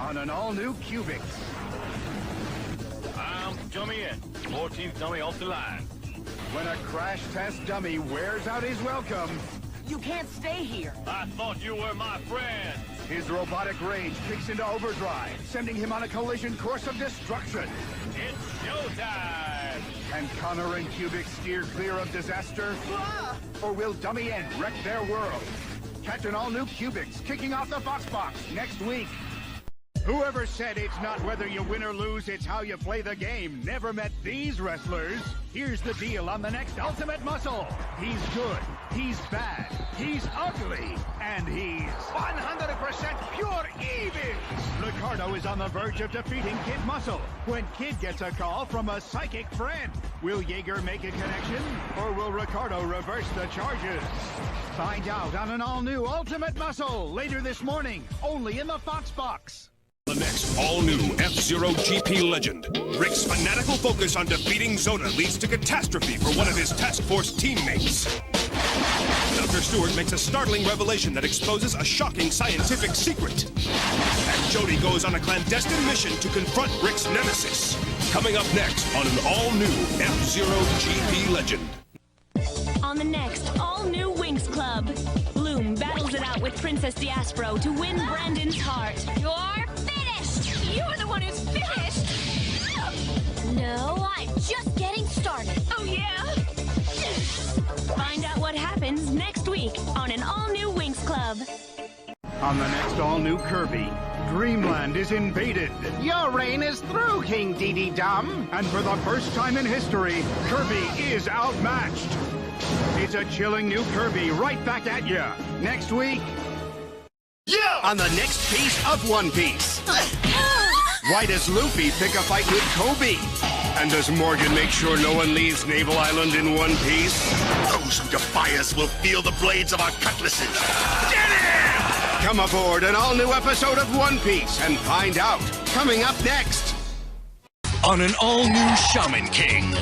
on an all-new Cubics. Dummy in. 14th dummy off the line. When a crash test dummy wears out his welcome, You can't stay here. I thought you were my friend. his robotic rage kicks into overdrive, sending him on a collision course of destruction. It's showtime. Can Connor and Cubics steer clear of disaster? Or will Dummy N wreck their world? Catch an all-new Cubics kicking off the FoxBox next week. Whoever said it's not whether you win or lose, it's how you play the game, never met these wrestlers. Here's the deal on the next Ultimate Muscle. He's good, he's bad, he's ugly, and he's 100% pure evil. Ricardo is on the verge of defeating Kid Muscle when Kid gets a call from a psychic friend. Will Jaeger make a connection, or will Ricardo reverse the charges? Find out on an all-new Ultimate Muscle later this morning, only in the FoxBox. The next all-new F-Zero GP legend. Rick's fanatical focus on defeating Zona leads to catastrophe for one of his task force teammates. Dr. Stewart makes a startling revelation that exposes a shocking scientific secret. And Jody goes on a clandestine mission to confront Rick's nemesis. Coming up next on an all-new F-Zero GP legend. On the next all-new Winx Club, Bloom battles it out with Princess Diaspro to win Brandon's heart. You're finished! You're the one who's finished! No, I'm just getting started. Oh, yeah? Find out what happens next week on an all-new Winx Club. On the next all-new Kirby, Dreamland is invaded. Your reign is through, King Dee Dum. And for the first time in history, Kirby is outmatched. It's a chilling new Kirby right back at ya next week. Yeah! On the next piece of One Piece. Why does Luffy pick a fight with Kobe? And does Morgan make sure no one leaves Naval Island in one piece? Those who defy us will feel the blades of our cutlasses. Get him! Come aboard an all-new episode of One Piece and find out. Coming up next. On an all-new Shaman King,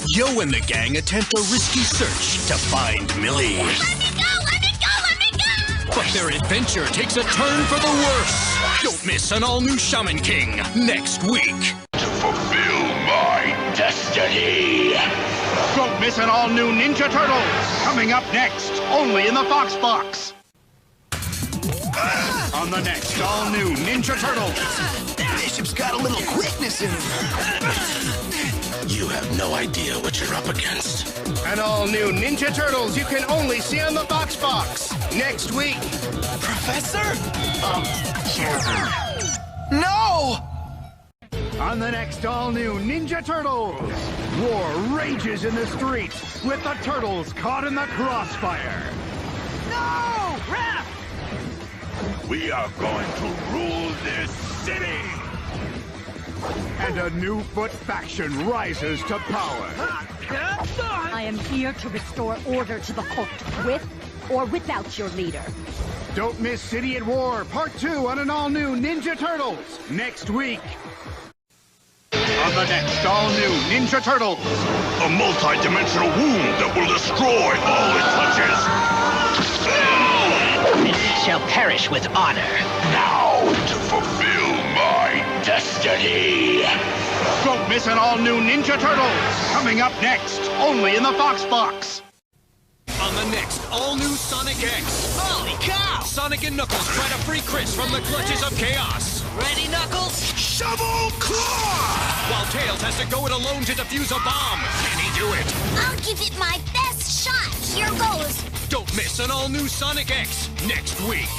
Yo and the gang attempt a risky search to find Millie. Let me go! Let me go! Let me go! But their adventure takes a turn for the worse. Don't miss an all-new Shaman King next week. To fulfill my destiny. Don't miss an all-new Ninja Turtles coming up next, only in the FoxBox. On the next all-new Ninja Turtles. Bishop's got a little quickness in him. You have no idea what you're up against. An all-new Ninja Turtles you can only see on the FoxBox next week. Professor? No! On the next all-new Ninja Turtles, war rages in the streets with the Turtles caught in the crossfire. No! Raph! We are going to rule this city. And a new foot faction rises to power. I am here to restore order to the cult, with or without your leader. Don't miss City at War Part 2 on an all-new Ninja Turtles next week. On the next all-new Ninja Turtles. A multi-dimensional wound that will destroy all it touches. It shall perish with honor. Now to fulfill my destiny. Don't miss an all-new Ninja Turtles coming up next, only in the FoxBox. On the next all-new Sonic X. Holy cow! Sonic and Knuckles try to free Chris from the clutches of chaos. Ready, Knuckles? Shovel Claw! While Tails has to go it alone to defuse a bomb. Can he do it? I'll give it my best shot. Here goes. Don't miss an all-new Sonic X next week.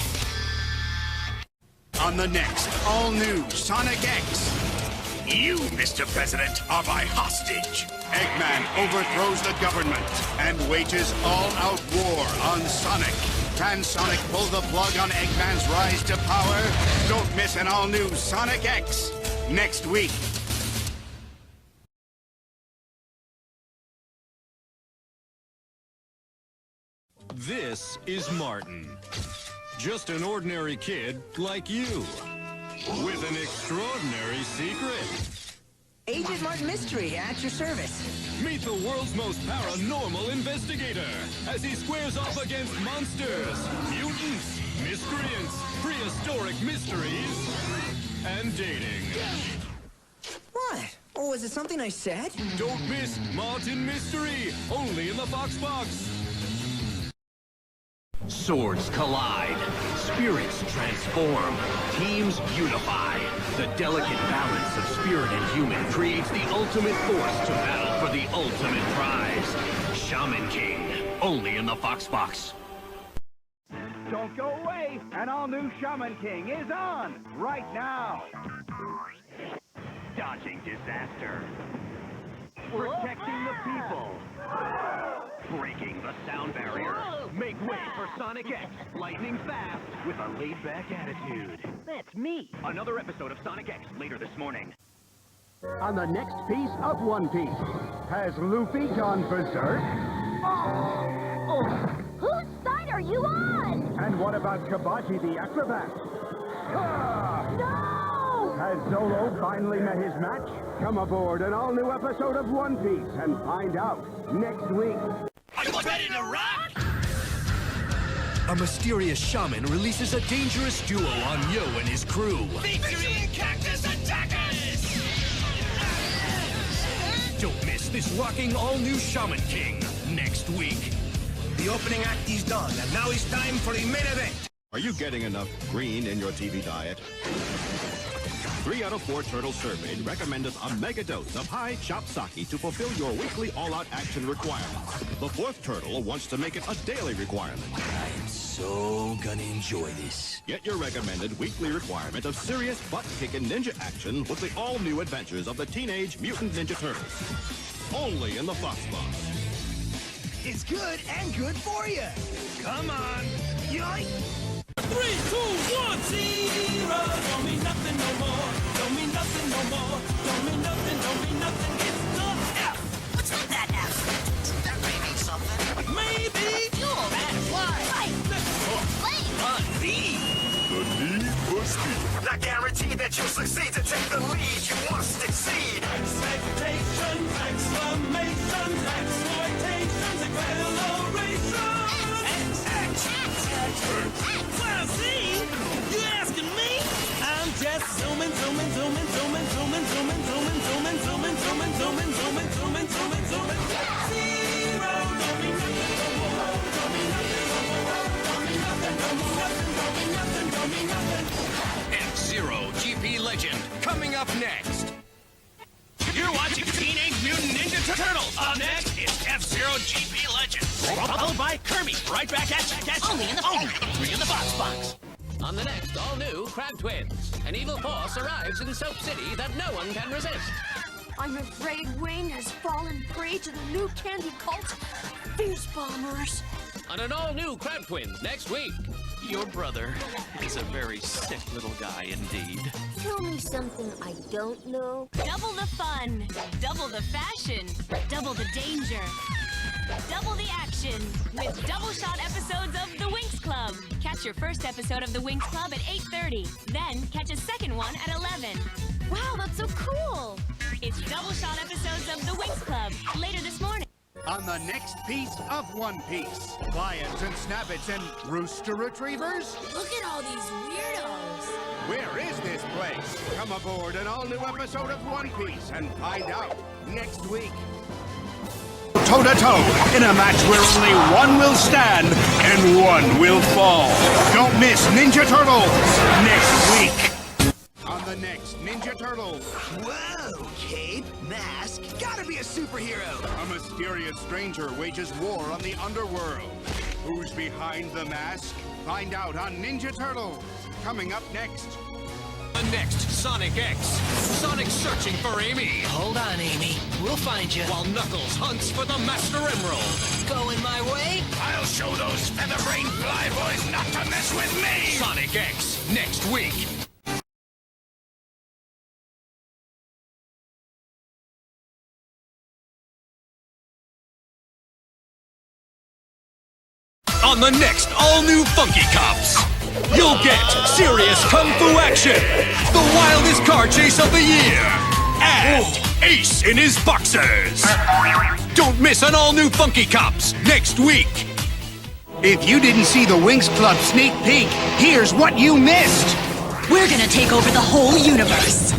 On the next all-new Sonic X. You, Mr. President, are my hostage. Eggman overthrows the government and wages all-out war on Sonic. Can Sonic pull the plug on Eggman's rise to power? Don't miss an all-new Sonic X next week. This is Martin. Just an ordinary kid like you, with an extraordinary secret. Agent Martin Mystery at your service. Meet the world's most paranormal investigator as he squares off against monsters, mutants, miscreants, prehistoric mysteries, and dating. What? Oh, was it something I said? Don't miss Martin Mystery, only in the FoxBox. Swords collide, spirits transform, teams unify. The delicate balance of spirit and human creates the ultimate force to battle for the ultimate prize. Shaman King, only in the FoxBox. Don't go away! An all-new Shaman King is on right now! Dodging disaster. Protecting the people. Breaking the sound barrier. Make way for Sonic X, lightning fast, with a laid-back attitude. That's me. Another episode of Sonic X later this morning. On the next piece of One Piece, has Luffy gone berserk? Whose side are you on? And what about Kabaji the acrobat? No! Has Zolo finally met his match? Come aboard an all-new episode of One Piece and find out next week. Are you ready to rock? A mysterious shaman releases a dangerous duo on Yo and his crew. Featuring cactus attackers! Don't miss this rocking all-new Shaman King next week. The opening act is done, and now it's time for the main event. Are you getting enough green in your TV diet? 3 out of 4 turtles surveyed recommended a mega dose of high chop sake to fulfill your weekly all-out action requirements. The 4th turtle wants to make it a daily requirement. I am so gonna enjoy this. Get your recommended weekly requirement of serious butt-kicking ninja action with the all-new adventures of the Teenage Mutant Ninja Turtles. Only in the FoxBox. It's good and good for you. Come on. Yoink! 3, 2, 1, 0. Don't mean nothing no more. Don't mean nothing no more. Don't mean nothing. Don't mean nothing. It's the F. What's with that F? That may mean something. Maybe. Fuel, that's why. Right. The need. The need for speed. The guarantee that you'll succeed to take the lead. You must exceed. Expectations, exclamations, exploitations, acceleration. Well, see, you asking me? I'm just zooming, zooming, zooming, zooming, zooming, zooming, zooming, zooming, zooming, zooming, zooming, zooming, zooming, zooming, zooming. 0, don't mean nothing no more. Don't mean nothing no more. Don't mean nothing, don't mean nothing, don't mean nothing, don't mean nothing. F-Zero GP Legend, coming up next. You're watching Teenage Mutant Ninja Turtles. Up next is F-Zero GP Legend. Followed by Kirby. Right back at you. Only in the FoxBox. On the next all-new Crab Twins, an evil force arrives in Soap City that no one can resist. I'm afraid Wayne has fallen prey to the new candy cult, Fierce Bombers. On an all-new Crab Twins next week. Your brother is a very sick little guy indeed. Tell me something I don't know. Double the fun, double the fashion, double the danger, double the action with double-shot episodes of The Winx Club. Catch your first episode of The Winx Club at 8:30. Then catch a second one at 11. Wow, that's so cool. It's double-shot episodes of The Winx Club later this morning. On the next piece of One Piece, lions and snabbits and rooster retrievers? Look at all these weirdos. Where is this place? Come aboard an all-new episode of One Piece and find out next week. Toe-to-toe in a match where only one will stand and one will fall. Don't miss Ninja Turtles next week. On the next Ninja Turtles. Whoa, cape, mask, gotta be a superhero. A mysterious stranger wages war on the underworld. Who's behind the mask? Find out on Ninja Turtles. Coming up next. The next Sonic X. Sonic's searching for Amy. Hold on, Amy. We'll find you. While Knuckles hunts for the Master Emerald. Going my way? I'll show those feather-brained flyboys not to mess with me! Sonic X next week. On the next all-new Funky Cops, you'll get serious kung fu action, the wildest car chase of the year, and Ace in his boxers. Don't miss an all-new Funky Cops next week. If you didn't see the Winx Club sneak peek, here's what you missed. We're gonna take over the whole universe.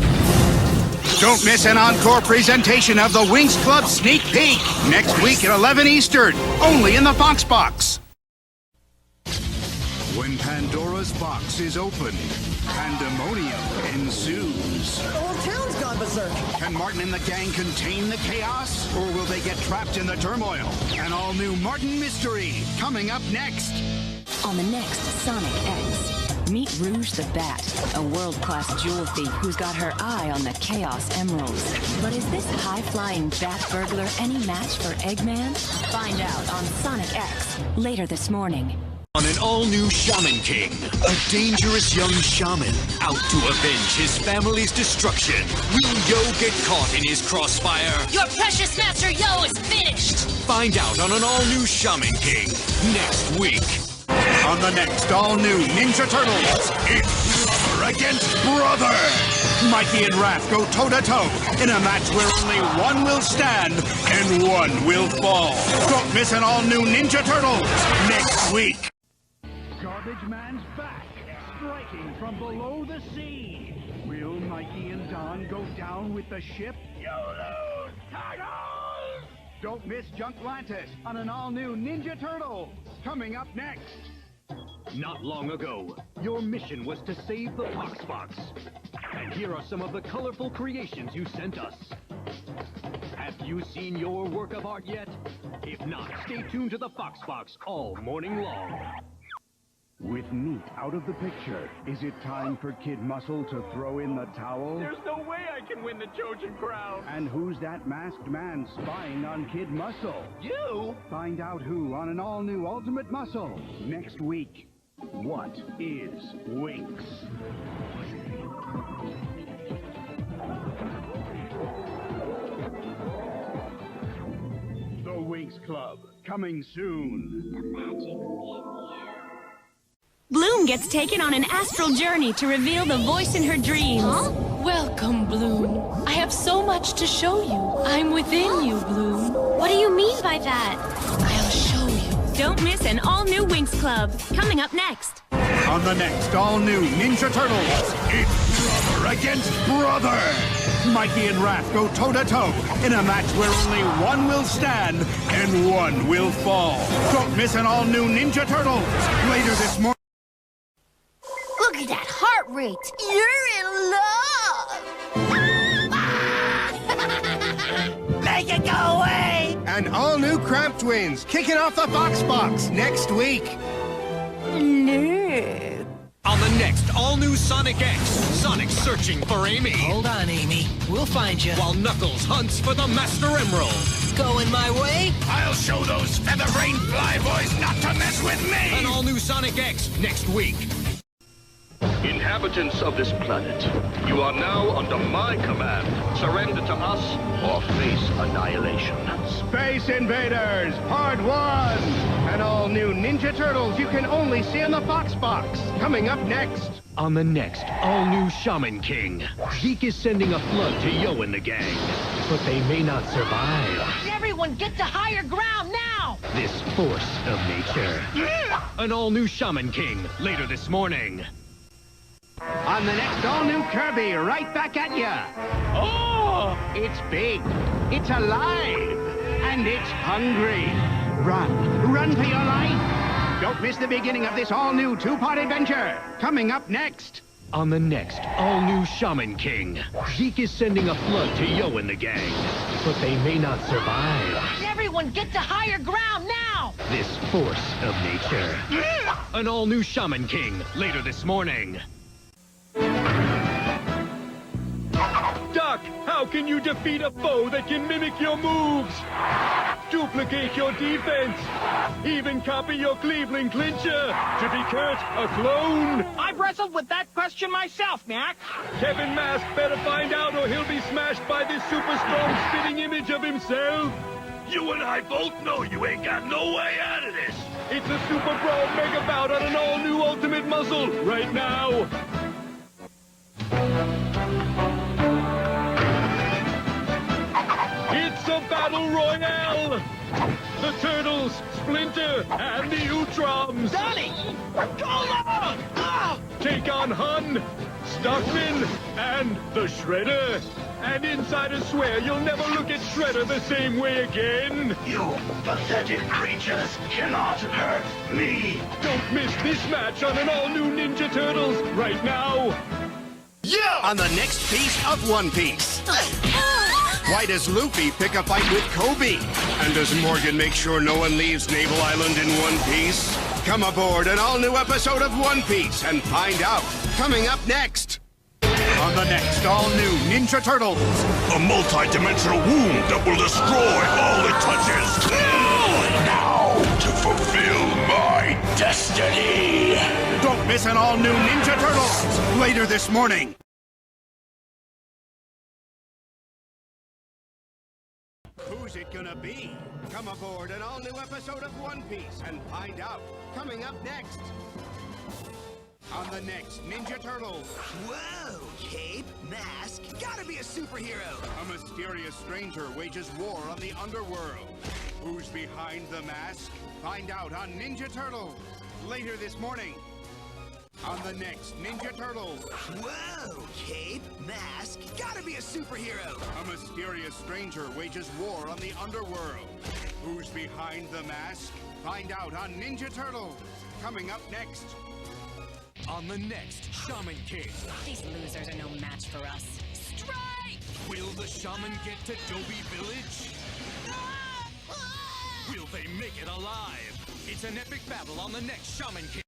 Don't miss an encore presentation of the Winx Club Sneak Peek next week at 11 Eastern, only in the FoxBox. When Pandora's box is opened, pandemonium ensues. The whole town's gone berserk. Can Martin and the gang contain the chaos, or will they get trapped in the turmoil? An all-new Martin mystery coming up next. On the next Sonic X, meet Rouge the Bat, a world-class jewel thief who's got her eye on the Chaos Emeralds. But is this high-flying bat burglar any match for Eggman? Find out on Sonic X later this morning. On an all-new Shaman King, a dangerous young shaman out to avenge his family's destruction. Will Yo get caught in his crossfire? Your precious master Yo is finished! Find out on an all-new Shaman King next week. On the next all-new Ninja Turtles, it's brother against brother. Mikey and Raph go toe-to-toe in a match where only one will stand and one will fall. Don't miss an all-new Ninja Turtles next week. Garbage Man's back, striking from below the sea. Will Mikey and Don go down with the ship? You lose, Tigers! Don't miss Junklantis on an all-new Ninja Turtles, coming up next. Not long ago, your mission was to save the FoxBox. And here are some of the colorful creations you sent us. Have you seen your work of art yet? If not, stay tuned to the FoxBox all morning long. With meat out of the picture, is it time for Kid Muscle to throw in the towel? There's no way I can win the Trojan crown. And who's that masked man spying on Kid Muscle? You? Find out who on an all-new Ultimate Muscle next week. What is Winx? The Winx Club, coming soon. The magic in you. Bloom gets taken on an astral journey to reveal the voice in her dreams. Huh? Welcome, Bloom. I have so much to show you. I'm within you, Bloom. What do you mean by that? I'll show you. Don't miss an all-new Winx Club, coming up next. On the next all-new Ninja Turtles, it's brother against brother. Mikey and Raph go toe-to-toe in a match where only one will stand and one will fall. Don't miss an all-new Ninja Turtles later this morning. Look at that heart rate. You're in love. Make it go away! And all-new Cramp Twins kicking off the FoxBox next week. No. On the next all-new Sonic X, Sonic's searching for Amy. Hold on, Amy. We'll find you. While Knuckles hunts for the Master Emerald. Going my way? I'll show those feather-brained flyboys not to mess with me! An all-new Sonic X next week. Inhabitants of this planet, you are now under my command. Surrender to us or face annihilation. Space Invaders, Part 1! An all-new Ninja Turtles you can only see on the FoxBox, coming up next. On the next all-new Shaman King, Zeke is sending a flood to Yo and the gang. But they may not survive. Everyone get to higher ground now! This force of nature. An all-new Shaman King later this morning. On the next all-new Kirby, right back at ya. Oh! It's big, it's alive, and it's hungry. Run for your life. Don't miss the beginning of this all-new two-part adventure, coming up next. On the next all-new Shaman King, Zeke is sending a flood to Yo and the gang. But they may not survive. Everyone get to higher ground now! This force of nature. An all-new Shaman King later this morning. Duck, how can you defeat a foe that can mimic your moves? Duplicate your defense. Even copy your Cleveland clincher. To be curt, a clone. I've wrestled with that question myself, Mac. Kevin Mask better find out or he'll be smashed by this super strong spitting image of himself. You and I both know you ain't got no way out of this. It's a super brawl mega bout on an all-new Ultimate Muscle right now. It's a battle royale! The Turtles, Splinter, and the Utroms! Donnie! Go long! Take on Hun, Stockman and the Shredder. And insiders swear you'll never look at Shredder the same way again. You pathetic creatures cannot hurt me. Don't miss this match on an all-new Ninja Turtles right now. Yeah! On the next piece of One Piece. Why does Luffy pick a fight with Kobe? And does Morgan make sure no one leaves Naval Island in one piece? Come aboard an all-new episode of One Piece and find out. Coming up next. On the next all-new Ninja Turtles. A multi-dimensional womb that will destroy all it touches. Now, to fulfill my destiny. Don't miss an all-new Ninja Turtles later this morning. Who's it gonna be? Come aboard an all-new episode of One Piece and find out. Coming up next. On the next Ninja Turtles. Whoa, cape, mask, gotta be a superhero. A mysterious stranger wages war on the underworld. Who's behind the mask? Find out on Ninja Turtles later this morning. On the next Ninja Turtles. Whoa, cape, mask, gotta be a superhero. A mysterious stranger wages war on the underworld. Who's behind the mask? Find out on Ninja Turtles. Coming up next. On the next Shaman King. These losers are no match for us. Strike! Will the shaman get to Dobie Village? Will they make it alive? It's an epic battle on the next Shaman King.